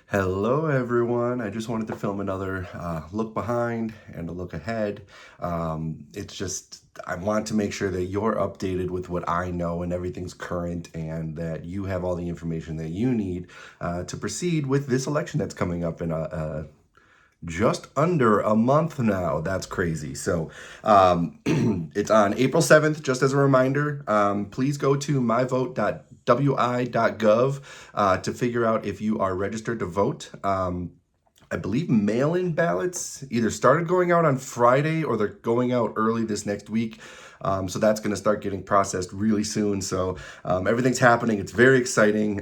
Hello, everyone. I just wanted to film another look behind and a look ahead. I want to make sure that you're updated with what I know and everything's current and that you have all the information that you need to proceed with this election that's coming up in just under a month now. That's crazy. So it's on April 7th, just as a reminder. Please go to myvote.wi.gov to figure out if you are registered to vote. I believe mail-in ballots either started going out on Friday or they're going out early this next week. So that's going to start getting processed really soon. So everything's happening. It's very exciting.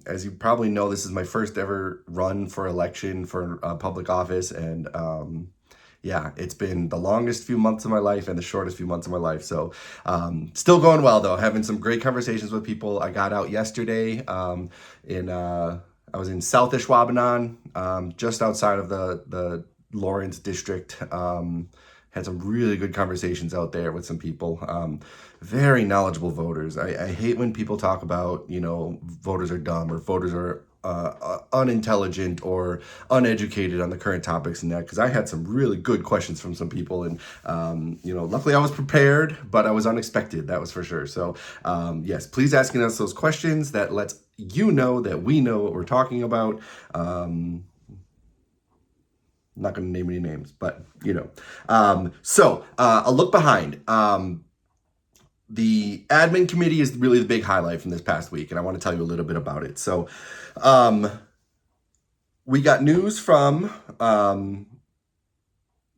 As you probably know, this is my first ever run for election for public office. And yeah, it's been the longest few months of my life and the shortest few months of my life. So still going well, though. Having some great conversations with people. I got out yesterday I was in South Ishwabanon, just outside of the Lawrence district. Had some really good conversations out there with some people. Very knowledgeable voters. I hate when people talk about, voters are dumb or voters are unintelligent or uneducated on the current topics and that, because I had some really good questions from some people, and luckily I was prepared, but I was unexpected, that was for sure. So yes, please asking us those questions. That lets you know that we know what we're talking about. I'm not going to name any names, but so a look behind. The admin committee is really the big highlight from this past week, and I want to tell you a little bit about it. So we got news from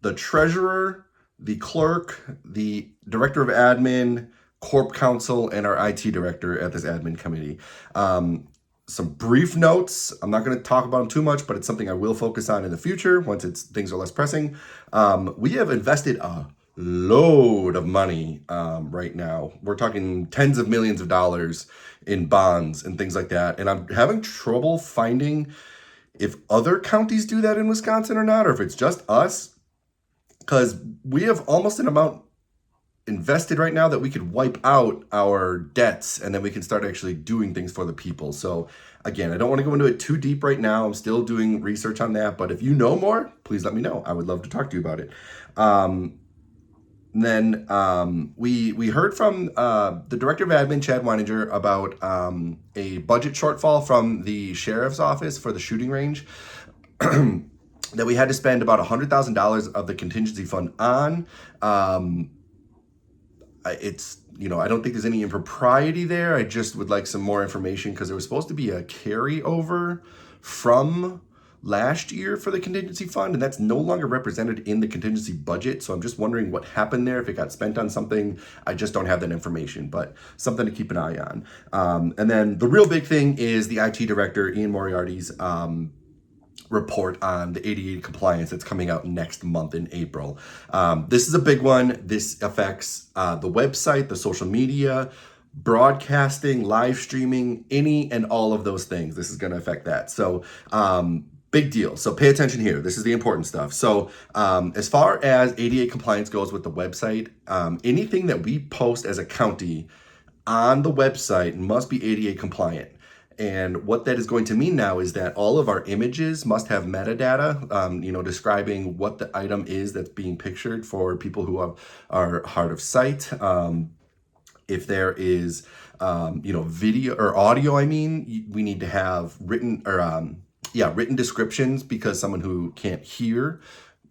the treasurer, the clerk, the director of admin, corp counsel, and our IT director at this admin committee. Some brief notes. I'm not going to talk about them too much, but it's something I will focus on in the future once things are less pressing. We have invested a load of money right now. We're talking tens of millions of dollars in bonds and things like that. And I'm having trouble finding if other counties do that in Wisconsin or not, or if it's just us, because we have almost an amount invested right now that we could wipe out our debts and then we can start actually doing things for the people. So again, I don't want to go into it too deep right now. I'm still doing research on that, but if you know more, please let me know. I would love to talk to you about it. Then we heard from the director of admin, Chad Weininger, about a budget shortfall from the sheriff's office for the shooting range that we had to spend about $100,000 of the contingency fund on. I don't think there's any impropriety there. I just would like some more information because there was supposed to be a carryover from last year for the contingency fund, and that's no longer represented in the contingency budget. So I'm just wondering what happened there, if it got spent on something. I just don't have that information, but something to keep an eye on. And then the real big thing is the IT director, Ian Moriarty's report on the ADA compliance that's coming out next month in April. This is a big one. This affects the website, the social media, broadcasting, live streaming, any and all of those things. This is going to affect that. So big deal. So pay attention here. This is the important stuff. So as far as ADA compliance goes with the website, anything that we post as a county on the website must be ADA compliant. And what that is going to mean now is that all of our images must have metadata, describing what the item is that's being pictured for people who are hard of sight. If there is, video or audio, we need to have written descriptions, because someone who can't hear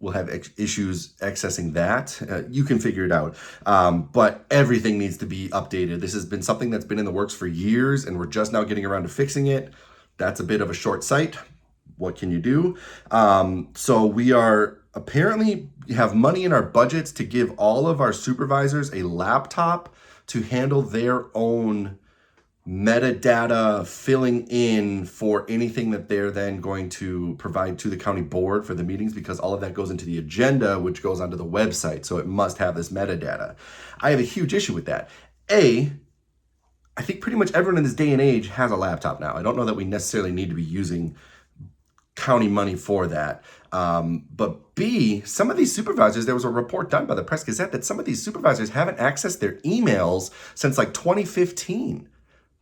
will have issues accessing that. You can figure it out. But everything needs to be updated. This has been something that's been in the works for years, and we're just now getting around to fixing it. That's a bit of a short sight. What can you do? So we are apparently have money in our budgets to give all of our supervisors a laptop to handle their own metadata filling in for anything that they're then going to provide to the county board for the meetings, because all of that goes into the agenda, which goes onto the website. So it must have this metadata. I have a huge issue with that. I think pretty much everyone in this day and age has a laptop now. I don't know that we necessarily need to be using county money for that. But B, some of these supervisors, there was a report done by the Press Gazette that some of these supervisors haven't accessed their emails since like 2015.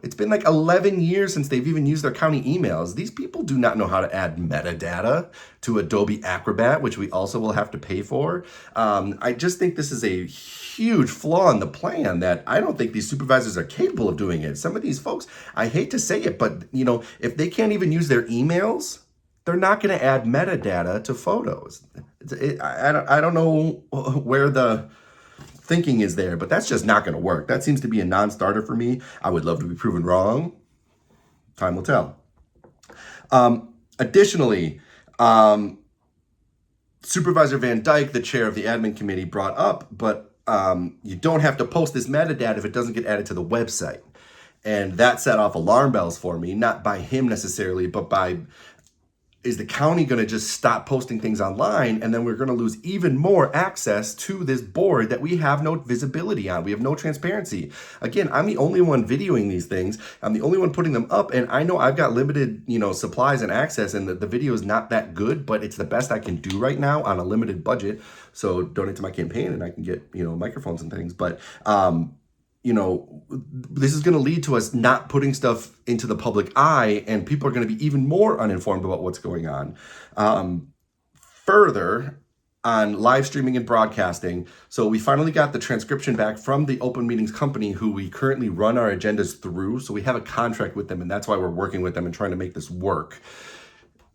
It's been like 11 years since they've even used their county emails. These people do not know how to add metadata to Adobe Acrobat, which we also will have to pay for. I just think this is a huge flaw in the plan that I don't think these supervisors are capable of doing it. Some of these folks, I hate to say it, but if they can't even use their emails, they're not going to add metadata to photos. I don't know where the thinking is there, but that's just not going to work. That seems to be a non-starter for me. I would love to be proven wrong. Time will tell. Additionally, Supervisor Van Dyke, the chair of the admin committee, brought up, but you don't have to post this metadata if it doesn't get added to the website. And that set off alarm bells for me, not by him necessarily, but by, is the county going to just stop posting things online, and then we're going to lose even more access to this board that we have no visibility on? We have no transparency. Again, I'm the only one videoing these things. I'm the only one putting them up, and I know I've got limited, supplies and access, and the video is not that good, but it's the best I can do right now on a limited budget. So donate to my campaign, and I can get, microphones and things. But this is going to lead to us not putting stuff into the public eye, and people are going to be even more uninformed about what's going on. Further, on live streaming and broadcasting, so we finally got the transcription back from the Open Meetings company who we currently run our agendas through. So we have a contract with them, and that's why we're working with them and trying to make this work.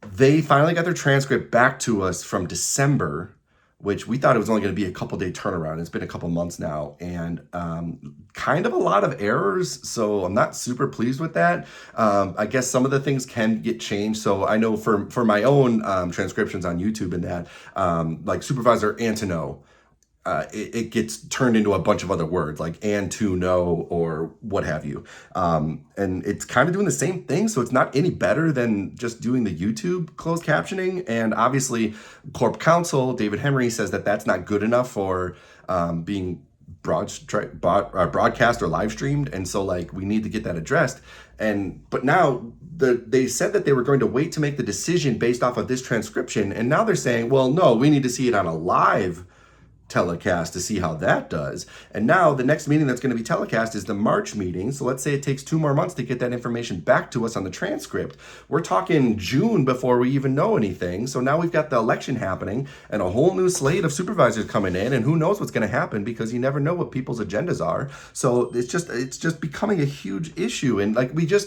They finally got their transcript back to us from December, which we thought it was only going to be a couple-day turnaround. It's been a couple months now, and kind of a lot of errors, so I'm not super pleased with that. I guess some of the things can get changed. So I know for my own transcriptions on YouTube and that, like Supervisor Antono, it gets turned into a bunch of other words like and to know or what have you. And it's kind of doing the same thing. So it's not any better than just doing the YouTube closed captioning. And obviously Corp Counsel, David Henry, says that that's not good enough for being broadcast or live streamed. And so we need to get that addressed. But now they said that they were going to wait to make the decision based off of this transcription. And now they're saying, well, no, we need to see it on a live telecast to see how that does. And now the next meeting that's going to be telecast is the March meeting. So let's say it takes 2 more months to get that information back to us on the transcript. We're talking June before we even know anything. So now we've got the election happening and a whole new slate of supervisors coming in, and who knows what's going to happen, because you never know what people's agendas are. So it's just becoming a huge issue, and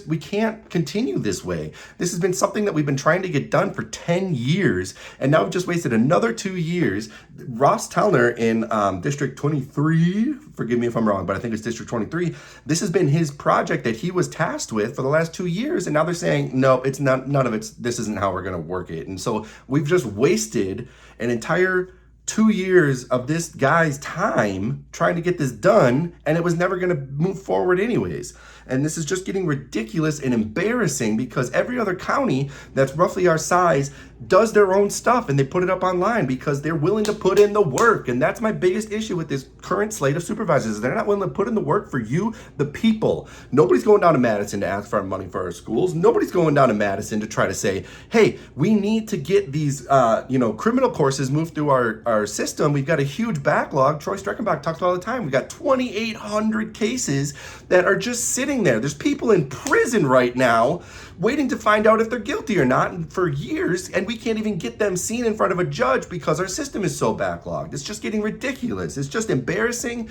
we can't continue this way. This has been something that we've been trying to get done for 10 years, and now we've just wasted another 2 years. Ross Tellner in District 23, forgive me if I'm wrong, but I think it's District 23, this has been his project that he was tasked with for the last 2 years, and now they're saying, no, it's not, none of it's, this isn't how we're going to work it. And so we've just wasted an entire 2 years of this guy's time trying to get this done, and it was never going to move forward anyways. And this is just getting ridiculous and embarrassing, because every other county that's roughly our size does their own stuff, and they put it up online because they're willing to put in the work. And that's my biggest issue with this current slate of supervisors. They're not willing to put in the work for you, the people. Nobody's going down to Madison to ask for money for our schools. Nobody's going down to Madison to try to say, hey, we need to get these criminal courses moved through our system. We've got a huge backlog. Troy Streckenbach talks about all the time. We've got 2,800 cases that are just sitting there. There's people in prison right now waiting to find out if they're guilty or not for years, and we can't even get them seen in front of a judge because our system is so backlogged. It's just getting ridiculous. It's just embarrassing.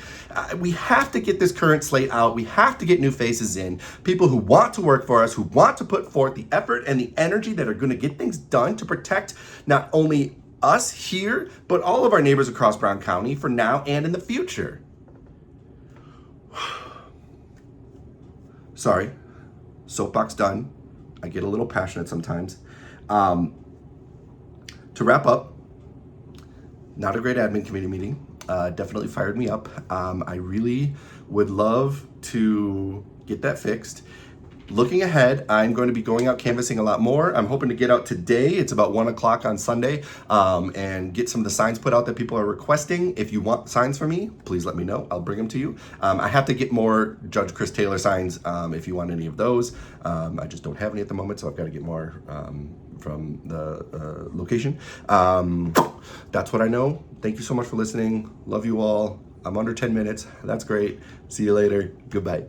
We have to get this current slate out. We have to get new faces in, people who want to work for us, who want to put forth the effort and the energy that are going to get things done to protect not only us here, but all of our neighbors across Brown County for now and in the future. Sorry, soapbox done. I get a little passionate sometimes. To wrap up, not a great admin committee meeting. Definitely fired me up. I really would love to get that fixed. Looking ahead, I'm going to be going out canvassing a lot more. I'm hoping to get out today. It's about 1 o'clock on Sunday, and get some of the signs put out that people are requesting. If you want signs from me, please let me know. I'll bring them to you. I have to get more Judge Chris Taylor signs if you want any of those. I just don't have any at the moment, so I've got to get more from the location. That's what I know. Thank you so much for listening. Love you all. I'm under 10 minutes. That's great. See you later. Goodbye.